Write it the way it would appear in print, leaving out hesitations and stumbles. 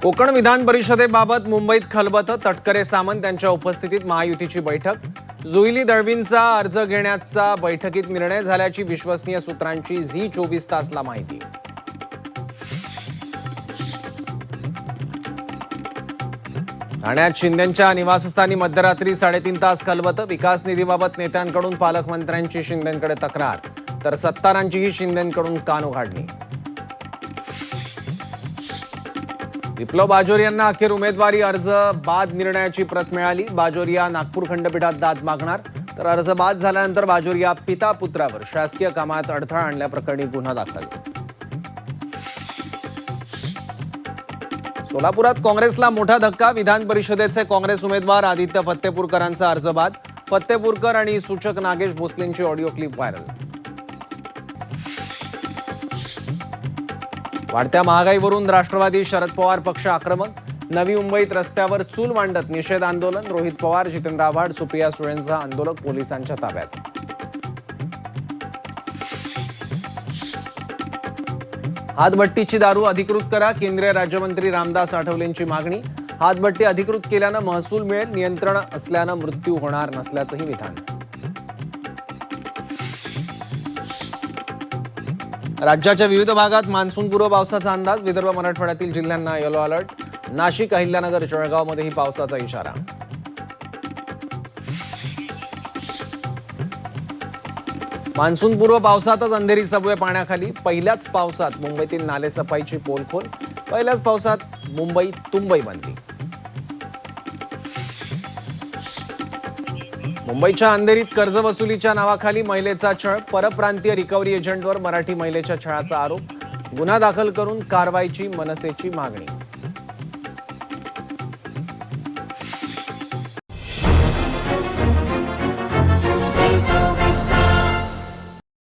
कोकण विधान परिषदेबाबत मुंबईत खलबतं. तटकरे सामंत यांच्या उपस्थितीत महायुतीची बैठक. जुईली दळवींचा अर्ज घेण्याचा बैठकीत निर्णय झाल्याची विश्वसनीय सूत्रांची झी 24 तासला माहिती. ठाण्यात शिंदेंच्या निवासस्थानी मध्यरात्री 3.5 तास खलबतं. विकास निधीबाबत नेत्यांकडून पालकमंत्र्यांची शिंदेंकडे तक्रार, तर सत्तारांचीही शिंदेंकडून कानउघाडणी. विप्लव बाजोरिया यांना अखेर उमेदवारी अर्ज बाद निर्णयाची प्रत मिळाली. बाजोरिया नागपूर खंडपीठात दाद मागणार, तर अर्ज बाद झाल्यानंतर बाजोरिया पिता पुत्रावर शासकीय कामात अडथळा आणल्याप्रकरणी गुन्हा दाखल. सोलापुरात काँग्रेसला मोठा धक्का. विधान परिषदेचे काँग्रेस उमेदवार आदित्य फत्तेपूरकरांचा अर्ज बाद. फत्तेपूरकर आणि सूचक नागेश भोसलेंची ऑडिओ क्लिप व्हायरल. वाढत्या महागाईवरून राष्ट्रवादी शरद पवार पक्ष आक्रमक. नवी मुंबईत रस्त्यावर चूल मांडत निषेध आंदोलन. रोहित पवार, जितेंद्र आव्हाड, सुप्रिया सुळेंसह आंदोलक पोलिसांच्या ताब्यात. हातभट्टीची दारू अधिकृत करा. केंद्रीय राज्यमंत्री रामदास आठवलेंची मागणी. हातभट्टी अधिकृत केल्यानं महसूल मिळेल. नियंत्रण असल्यानं मृत्यू होणार नसल्याचंही विधान. राज्याच्या विविध भागात मान्सूनपूर्व पावसाचा अंदाज. विदर्भ मराठवाड्यातील जिल्ह्यांना येलो अलर्ट. नाशिक, अहिल्यानगर, जळगावमध्येही पावसाचा इशारा. मान्सूनपूर्व पावसातच अंधेरी सबवे पाण्याखाली. पहिल्याच पावसात मुंबईतील नाले सफाईची पोलखोल. पहिल्याच पावसात मुंबई तुंबई बनली. मुंबईच्या अंधेरीत कर्जवसुलीच्या नावाखाली महिलेचा छळ. परप्रांतीय रिकव्हरी एजंटवर मराठी महिलेच्या छळाचा आरोप. गुन्हा दाखल करून कारवाईची मनसेची मागणी.